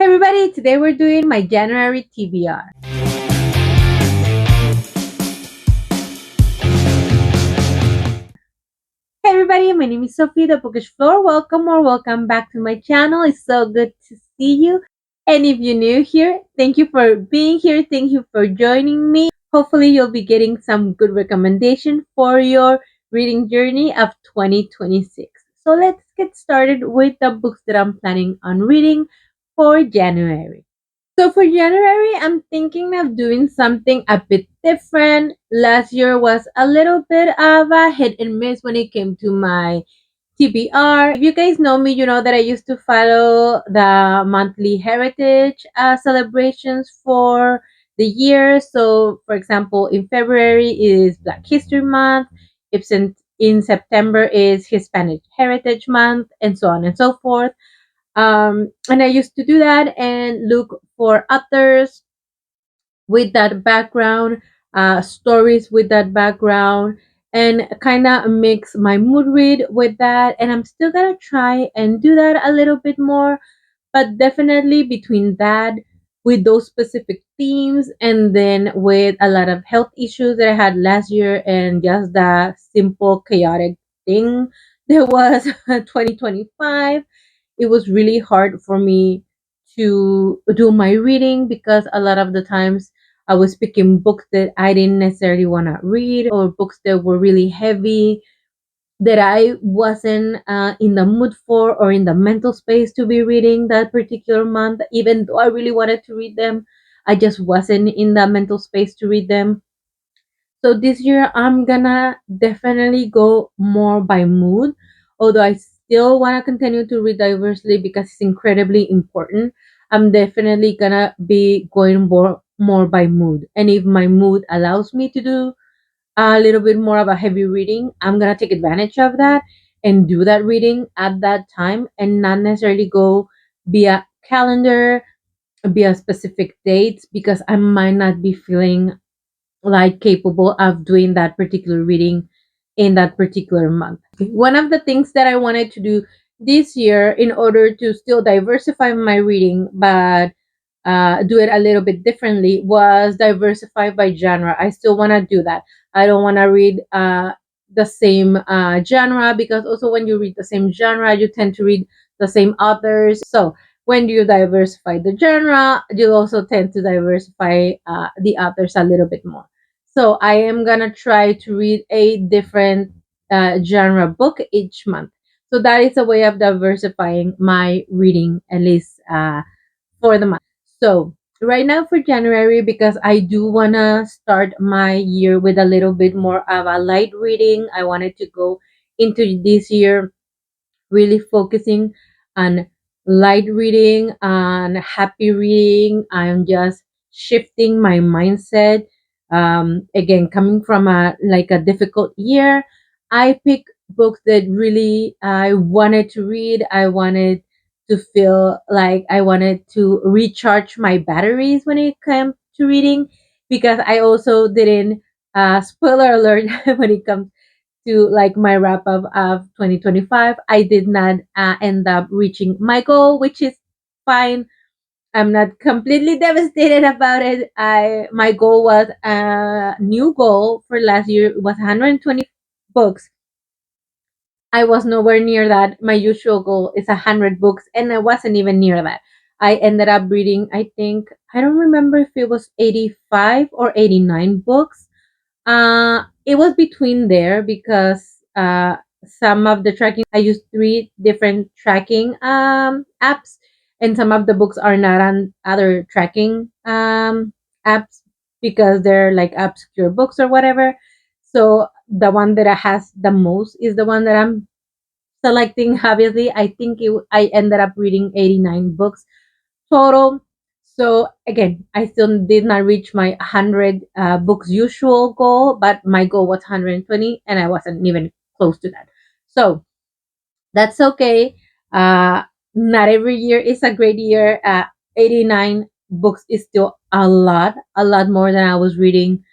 Hey everybody, today we're doing my January TBR. Hey everybody, my name is Sophie, the Bookish Floor. Welcome or welcome back to my channel. It's so good to see you. And if you're new here, thank you for being here. Thank you for joining me. Hopefully you'll be getting some good recommendation for your reading journey of 2026. So let's get started with the books that I'm planning on reading for January. So for January, I'm thinking of doing something a bit different. Last year was a little bit of a hit and miss when it came to my TBR. If you guys know me, you know that I used to follow the monthly heritage celebrations for the year. So, for example, in February is Black History Month. If in September is Hispanic Heritage Month, and so on and so forth. And I used to do that and look for authors with that background, stories with that background, and kind of mix my mood read with that. And I'm still gonna try and do that a little bit more, but definitely between that, with those specific themes, and then with a lot of health issues that I had last year, and just the simple chaotic thing that was 2025, it was really hard for me to do my reading because a lot of the times I was picking books that I didn't necessarily want to read, or books that were really heavy that I wasn't in the mood for or in the mental space to be reading that particular month. Even though I really wanted to read them, I just wasn't in the mental space to read them. So this year I'm gonna definitely go more by mood, although I still wanna continue to read diversely because it's incredibly important. I'm definitely gonna be going more by mood. And if my mood allows me to do a little bit more of a heavy reading, I'm gonna take advantage of that and do that reading at that time and not necessarily go via calendar, via specific dates because I might not be feeling like capable of doing that particular reading in that particular month. One of the things that I wanted to do this year in order to still diversify my reading but do it a little bit differently was diversify by genre. I still want to do that. I don't want to read the same genre because also when you read the same genre, you tend to read the same authors. So when you diversify the genre, you also tend to diversify the authors a little bit more. So I am gonna try to read a different genre book each month. So that is a way of diversifying my reading, at least for the month. So right now for January, because I do wanna start my year with a little bit more of a light reading, I wanted to go into this year really focusing on light reading, on happy reading. I'm just shifting my mindset. Again, coming from a difficult year, I pick books that really I wanted to read. I wanted to feel like I wanted to recharge my batteries when it came to reading, because I also didn't, spoiler alert, when it comes to like my wrap up of 2025, I did not end up reaching my goal, which is fine. I'm not completely devastated about it. I My goal was a new goal for last year. It was 120 books. I was nowhere near that. My usual goal is 100 books, and I wasn't even near that. I ended up reading, I think, I don't remember if it was 85 or 89 books. It was between there because some of the tracking, I used three different tracking apps, and some of the books are not on other tracking apps because they're like obscure books or whatever. So the one that has the most is the one that I'm selecting. Obviously, I think I ended up reading 89 books total. So again, I still did not reach my 100 books usual goal, but my goal was 120, and I wasn't even close to that. So that's okay. Uh, Not every year is a great year. 89 books is still a lot more than I was reading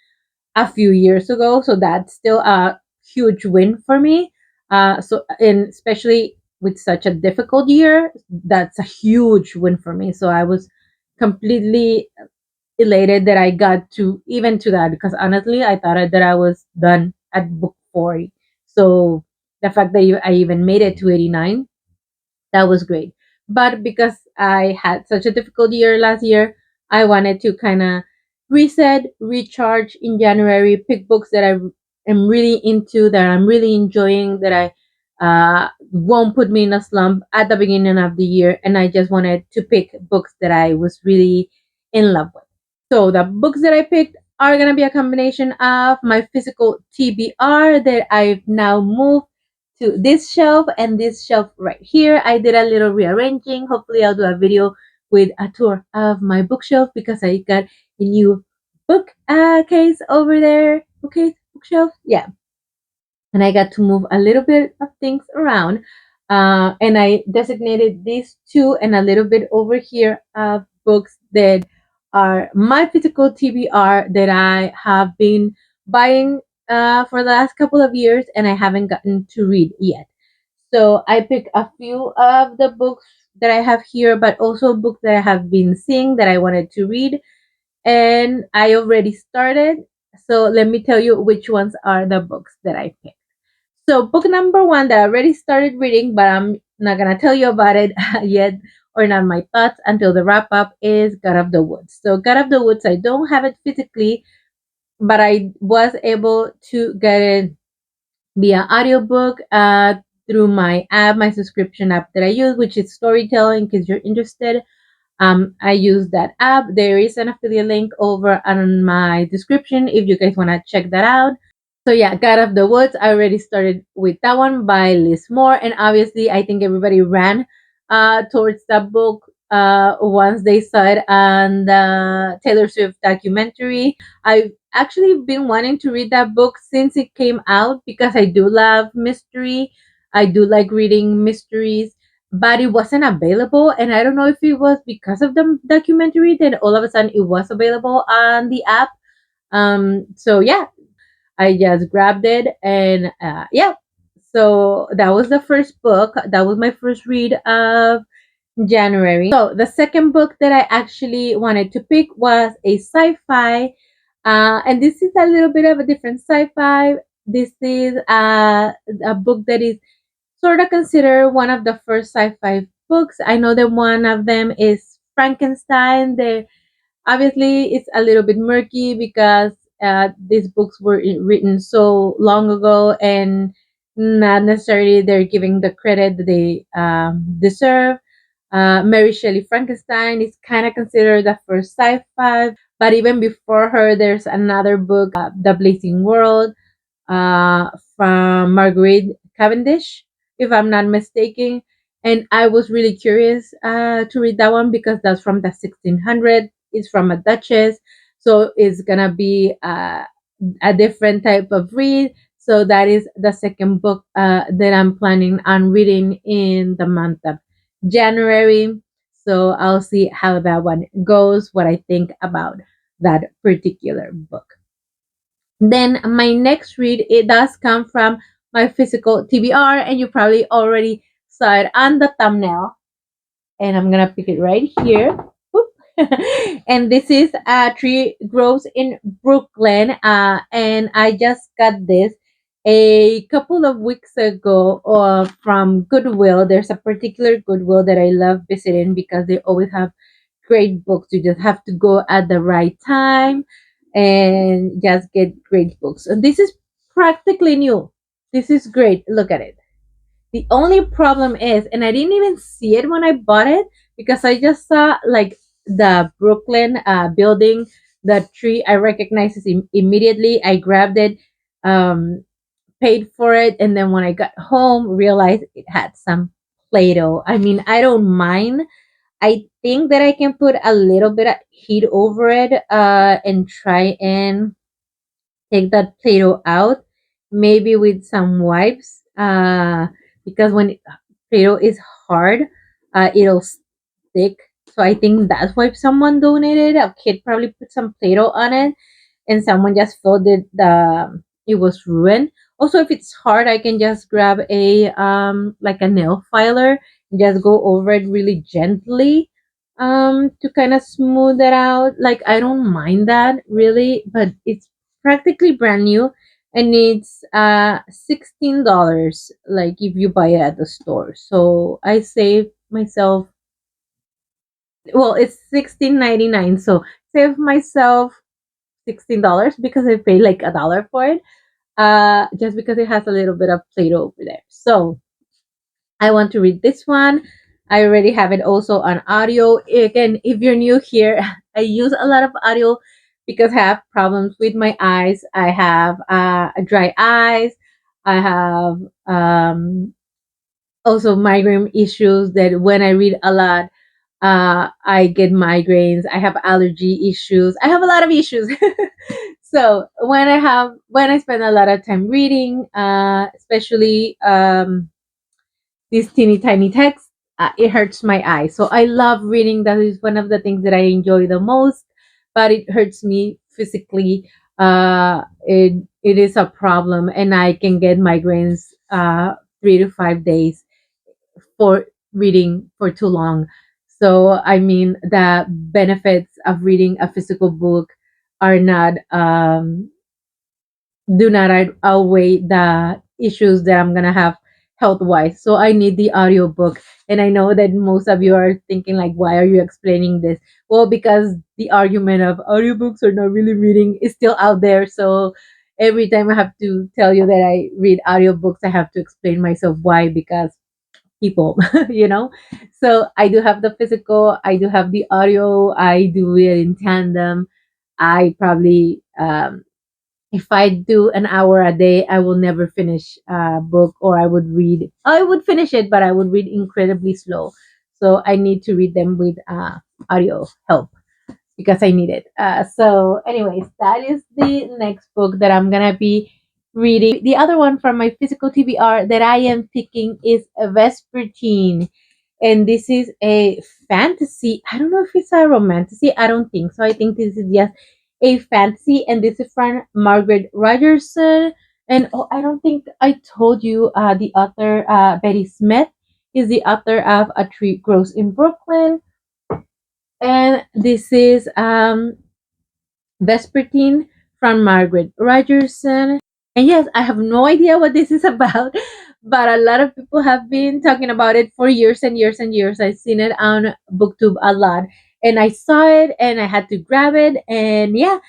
a few years ago. So that's still a huge win for me. And especially with such a difficult year, that's a huge win for me. So I was completely elated that I got to even to that, because honestly, I thought that I was done at book 40. So the fact that I even made it to 89, that was great. But because I had such a difficult year last year, I wanted to kind of reset, recharge in January, pick books that I am really into, that I'm really enjoying, that I won't put me in a slump at the beginning of the year. And I just wanted to pick books that I was really in love with. So the books that I picked are going to be a combination of my physical TBR that I've now moved to this shelf and this shelf right here. I did a little rearranging. Hopefully I'll do a video with a tour of my bookshelf, because I got a new book case over there. Okay, bookshelf. Yeah, and I got to move a little bit of things around. And I designated these two and a little bit over here of books that are my physical TBR that I have been buying for the last couple of years and I haven't gotten to read yet. So I picked a few of the books that I have here, but also books that I have been seeing that I wanted to read. And I already started. So let me tell you which ones are the books that I picked. So book number one that I already started reading, but I'm not gonna tell you about it yet, or not my thoughts until the wrap up, is God of the Woods. So God of the Woods, I don't have it physically, but I was able to get it via audiobook through my app, my subscription app that I use, which is Storytel. In case you're interested, I use that app. There is an affiliate link over on my description if you guys want to check that out. So yeah, God of the Woods. I already started with that one by Liz Moore, and obviously, I think everybody ran towards that book once they saw it on the Taylor Swift documentary. I've actually been wanting to read that book since it came out, because I do love mystery. I do like reading mysteries, but it wasn't available, and I don't know if it was because of the documentary that all of a sudden it was available on the app. So yeah, I just grabbed it, and yeah. So that was the first book. That was my first read of January. So the second book that I actually wanted to pick was a sci-fi, and this is a little bit of a different sci-fi. This is a book that is sort of considered one of the first sci-fi books. I know that one of them is Frankenstein. Obviously it's a little bit murky because these books were written so long ago, and not necessarily they're giving the credit that they deserve. Mary Shelley Frankenstein is kind of considered the first sci-fi, but even before her, there's another book, The Blazing World, uh, from Marguerite Cavendish, if I'm not mistaken. And I was really curious to read that one because that's from the 1600s. It's from a duchess, so it's gonna be a different type of read. So that is the second book that I'm planning on reading in the month of January. So I'll see how that one goes, what I think about that particular book. Then my next read, it does come from my physical TBR, and you probably already saw it on the thumbnail. And I'm gonna pick it right here. Whoop. And this is Tree Grows in Brooklyn. And I just got this a couple of weeks ago from Goodwill. There's a particular Goodwill that I love visiting because they always have great books. You just have to go at the right time and just get great books. And this is practically new. This is great. Look at it. The only problem is, and I didn't even see it when I bought it because I just saw like the Brooklyn building, the tree. I recognized it immediately. I grabbed it, um, paid for it, and then when I got home, realized it had some Play-Doh. I mean, I don't mind. I think that I can put a little bit of heat over it and try and take that Play-Doh out, maybe with some wipes, because when Play-Doh is hard, it'll stick. So I think that's why someone donated. A kid probably put some Play-Doh on it, and someone just filled it it was ruined. Also, if it's hard, I can just grab a like a nail filer and just go over it really gently to kind of smooth it out. Like I don't mind that really, but it's practically brand new and it's $16 like if you buy it at the store. So I saved myself, well, it's 16.99, so save myself $16 because I paid like a dollar for it, just because it has a little bit of Play-Doh over there. So I want to read this one. I already have it also on audio. Again, if you're new here, I use a lot of audio because I have problems with my eyes. I have dry eyes. I have also migraine issues that when I read a lot, I get migraines. I have allergy issues. I have a lot of issues. So when I spend a lot of time reading, especially these teeny tiny texts, it hurts my eyes. So I love reading. That is one of the things that I enjoy the most, but it hurts me physically. It is a problem, and I can get migraines 3 to 5 days for reading for too long. So I mean the benefits of reading a physical book are not do not outweigh the issues that I'm gonna have health wise. So I need the audiobook. And I know that most of you are thinking like, why are you explaining this? Well, because the argument of audiobooks are not really reading is still out there. So every time I have to tell you that I read audiobooks, I have to explain myself why, because people, you know. So I do have the physical, I do have the audio, I do it in tandem. I probably if I do an hour a day, I will never finish a book, or I would finish it, but I would read incredibly slow. So I need to read them with audio help because I need it. So, anyways, that is the next book that I'm gonna be reading. The other one from my physical TBR that I am picking is a Vespertine, and this is a fantasy. I don't know if it's a romantasy. I don't think so. I think this is just a fantasy, and this is from Margaret Rogerson. And oh, I don't think I told you the author Betty Smith is the author of A Tree Grows in Brooklyn, and this is Vespertine from Margaret Rogerson. And yes, I have no idea what this is about, but a lot of people have been talking about it for years and years and years. I've seen it on BookTube a lot, and I saw it and I had to grab it. And yeah,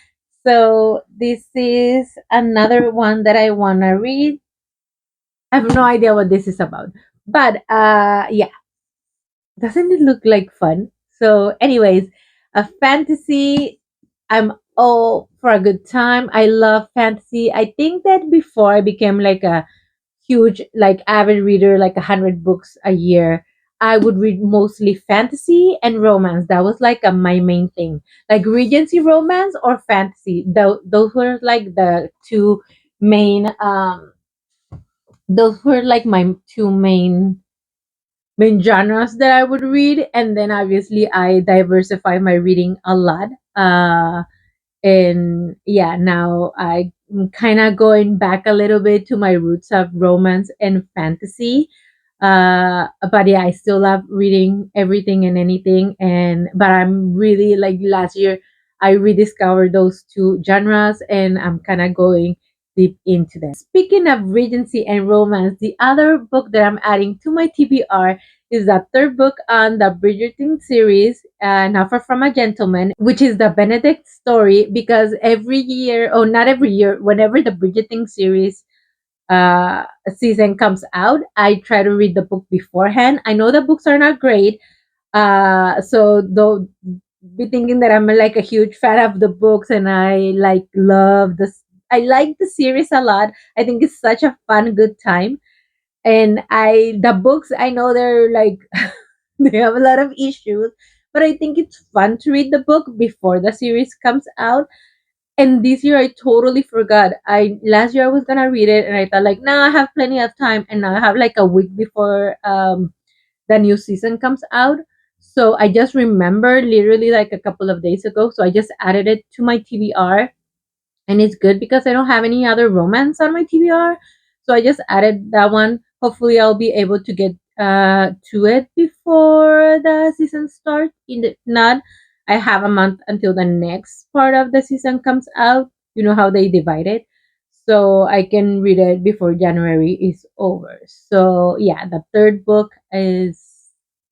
so this is another one that I want to read. I have no idea what this is about, but yeah, doesn't it look like fun? So, anyways, a fantasy. I'm all for a good time. I love fantasy. I think that before I became like a huge, like avid reader, like 100 books a year, I would read mostly fantasy and romance. That was like my main thing, like Regency romance or fantasy. Those were like the two main. Those were like my two main genres that I would read, and then obviously I diversify my reading a lot. And yeah, now I'm kind of going back a little bit to my roots of romance and fantasy. But yeah, I still love reading everything and anything. And but I'm really like last year I rediscovered those two genres, and I'm kind of going deep into them. Speaking of Regency and romance, the other book that I'm adding to my TBR is the third book on the Bridgerton series, An Offer from a Gentleman, which is the Benedict story. Because every year, or not every year, whenever the Bridgerton series season comes out, I try to read the book beforehand. I know the books are not great, so though be thinking that I'm like a huge fan of the books and I like love this. I like the series a lot. I think it's such a fun, good time. And the books, I know they're like they have a lot of issues, but I think it's fun to read the book before the series comes out. And this year I totally forgot. I Last year I was gonna read it and I thought like, nah, I have plenty of time, and now I have like a week before the new season comes out. So I just remember literally like a couple of days ago. So I just added it to my TBR, and it's good because I don't have any other romance on my TBR. So I just added that one. Hopefully, I'll be able to get to it before the season starts. If not, I have a month until the next part of the season comes out. You know how they divide it, so I can read it before January is over. So yeah, the third book is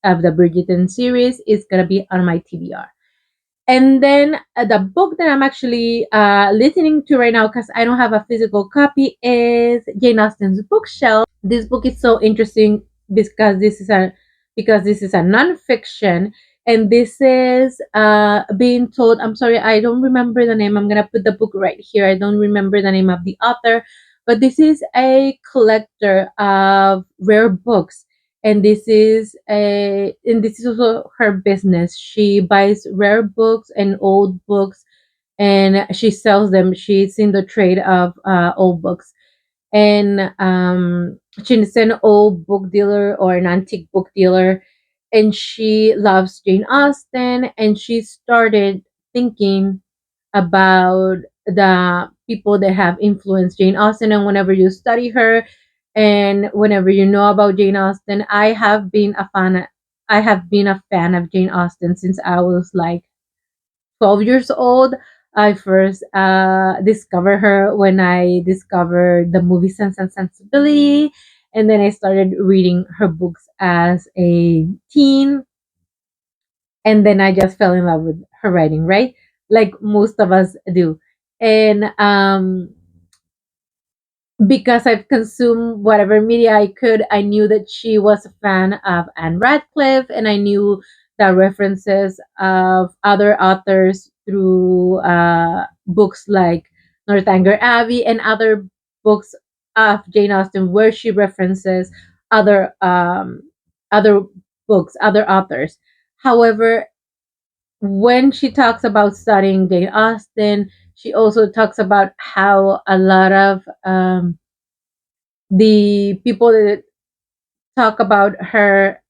of the Bridgerton series is gonna be on my TBR. And then the book that I'm actually listening to right now, because I don't have a physical copy, is Jane Austen's Bookshelf. This book is so interesting because this is a nonfiction, and this is being told. I'm sorry, I don't remember the name. I'm gonna put the book right here. I don't remember the name of the author, but this is a collector of rare books, and this is also her business. She buys rare books and old books, and she sells them. She's in the trade of old books, and she's an old book dealer or an antique book dealer, and she loves Jane Austen, and she started thinking about the people that have influenced Jane Austen. And whenever you study her and whenever you know about Jane Austen, I have been a fan of Jane Austen since I was like 12 years old. I first discovered her when I discovered the movie Sense and Sensibility, and then I started reading her books as a teen, and then I just fell in love with her writing, right? Like most of us do. And because I've consumed whatever media I could, I knew that she was a fan of Anne Radcliffe, and I knew the references of other authors through books like Northanger Abbey and other books of Jane Austen, where she references other other books, other authors. However, when she talks about studying Jane Austen, she also talks about how a lot of the people that talk about her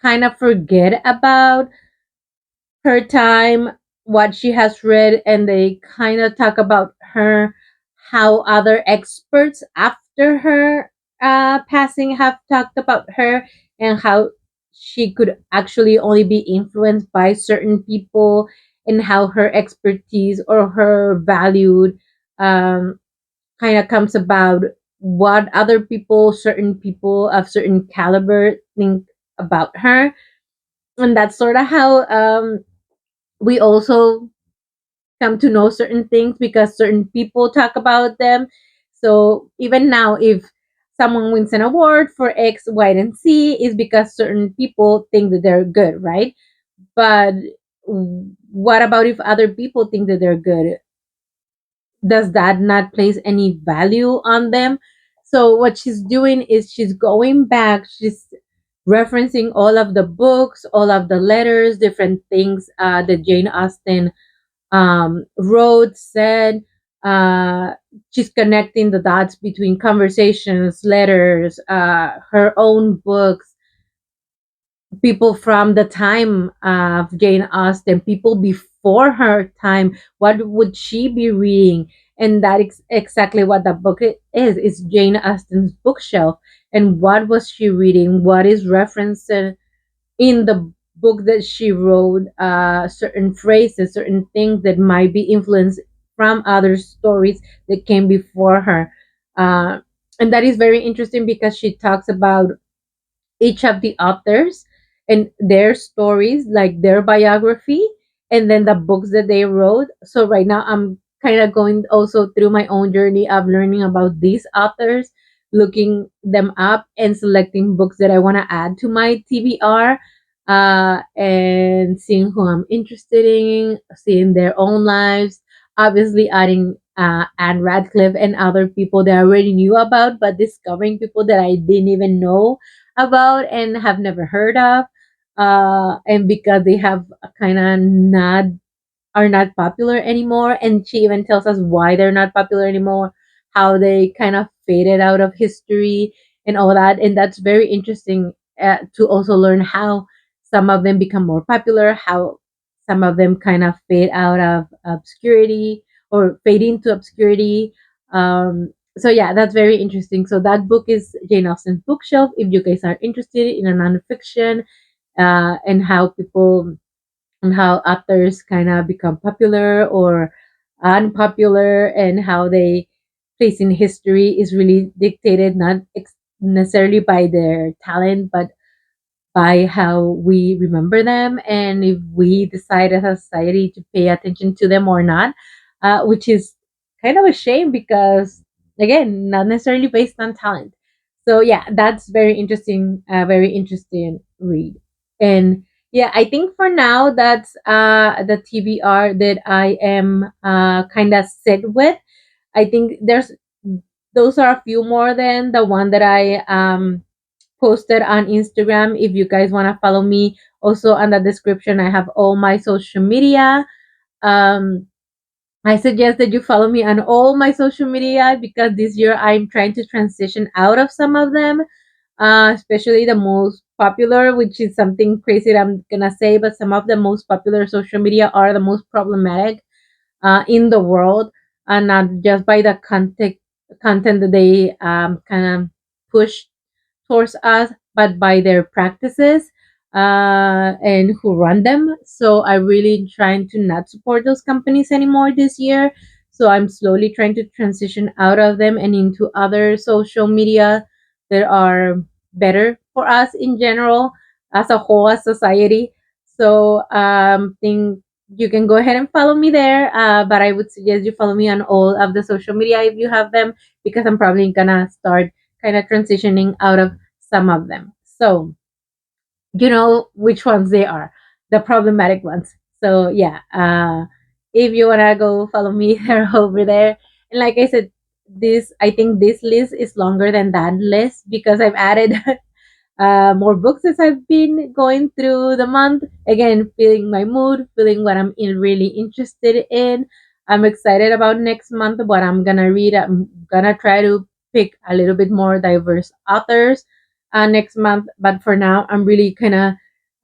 kind of forget about her time, what she has read, and they kind of talk about her, how other experts after her passing have talked about her, and how she could actually only be influenced by certain people, and how her expertise or her valued um, kind of comes about what other people, certain people of certain caliber think about her. And that's sort of how we also come to know certain things because certain people talk about them. So even now, if someone wins an award for X, Y, and Z, is because certain people think that they're good, right? But what about if other people think that they're good? Does that not place any value on them? So what she's doing is she's going back, she's referencing all of the books, all of the letters, different things that Jane Austen wrote, said. Uh, she's connecting the dots between conversations, letters, her own books, people from the time of Jane Austen, people before her time. What would she be reading? And that is exactly what the book is. It's Jane Austen's bookshelf. And what was she reading? What is referenced in the book that she wrote? Certain phrases, certain things that might be influenced from other stories that came before her. Uh, and that is very interesting because she talks about each of the authors and their stories, like their biography, and then the books that they wrote. So right now, I'm kind of going also through my own journey of learning about these authors, looking them up, and selecting books that I want to add to my TBR. And seeing who I'm interested in, seeing their own lives, obviously adding Anne Radcliffe and other people that I already knew about, but discovering people that I didn't even know about and have never heard of, and because they have kind of not are not popular anymore, and she even tells us why they're not popular anymore, how they kind of faded out of history and all that. And that's very interesting to also learn how some of them become more popular, how some of them kind of fade out of obscurity, or fade into obscurity. So yeah, that's very interesting. So that book is Jane Austen's Bookshelf. If you guys are interested in a nonfiction, and how people and how authors kind of become popular or unpopular, and how they place in history is really dictated not necessarily by their talent, but by how we remember them, and if we decide as a society to pay attention to them or not, which is kind of a shame because, again, not necessarily based on talent. So yeah, that's very interesting read. And yeah, I think for now that's the TBR that I am kind of set with. I think there's those are a few more than the one that I posted on Instagram. If you guys want to follow me, also on the description, I have all my social media. Um, I suggest that you follow me on all my social media because this year I'm trying to transition out of some of them, especially the most popular, which is something crazy that I'm gonna say, but some of the most popular social media are the most problematic in the world, and not just by the content that they kind of push towards us, but by their practices and who run them. So I really trying to not support those companies anymore this year. So I'm slowly trying to transition out of them and into other social media that are better for us in general, as a whole, as society. So think you can go ahead and follow me there. But I would suggest you follow me on all of the social media if you have them, because I'm probably gonna start kind of transitioning out of some of them. So you know which ones they are, the problematic ones. So yeah, if you wanna go follow me, they're over there. And like I said, this I think this list is longer than that list because I've added more books as I've been going through the month. Again, feeling my mood, feeling what I'm really interested in. I'm excited about next month, what I'm gonna read. I'm gonna try to pick a little bit more diverse authors next month. But for now, I'm really kind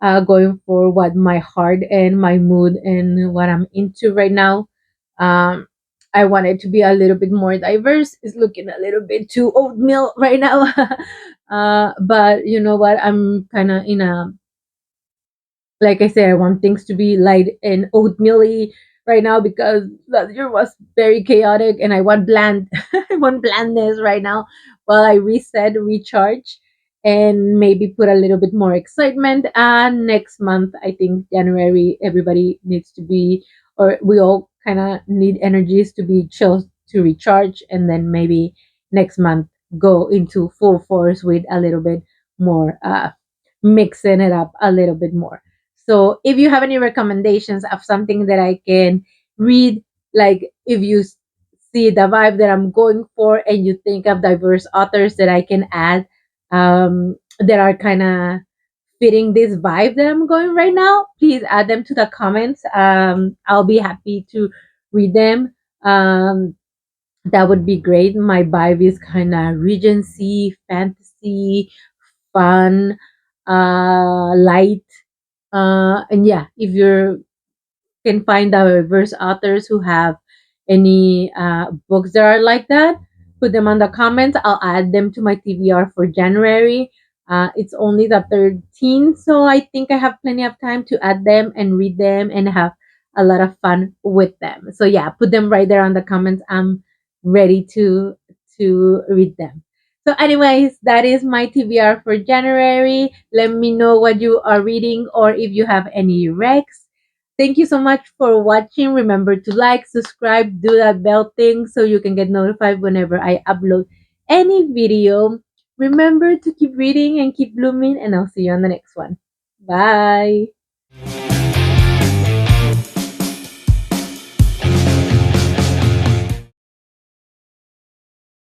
of going for what my heart and my mood and what I'm into right now. Um, I want it to be a little bit more diverse. It's looking a little bit too oatmeal right now. But you know what? I'm kind of in a, like I said, I want things to be light and oatmeal-y right now because last year was very chaotic, and I want bland. I want blandness right now while I reset, recharge, and maybe put a little bit more excitement. And next month, I think January, everybody needs to be, or we all kind of need energies to be chill to recharge, and then maybe next month go into full force with a little bit more, mixing it up a little bit more. So if you have any recommendations of something that I can read, like if you see the vibe that I'm going for and you think of diverse authors that I can add, that are kind of fitting this vibe that I'm going right now, please add them to the comments. I'll be happy to read them. That would be great. My vibe is kind of Regency, fantasy, fun, light, and yeah, if you can find diverse authors who have any books that are like that, put them on the comments. I'll add them to my TBR for January. It's only the 13th, so I think I have plenty of time to add them and read them and have a lot of fun with them. So yeah, put them right there on the comments. I'm ready to read them. So, anyways, that is my TBR for January. Let me know what you are reading or if you have any recs. Thank you so much for watching. Remember to like, subscribe, do that bell thing so you can get notified whenever I upload any video. Remember to keep reading and keep blooming, and I'll see you on the next one. Bye.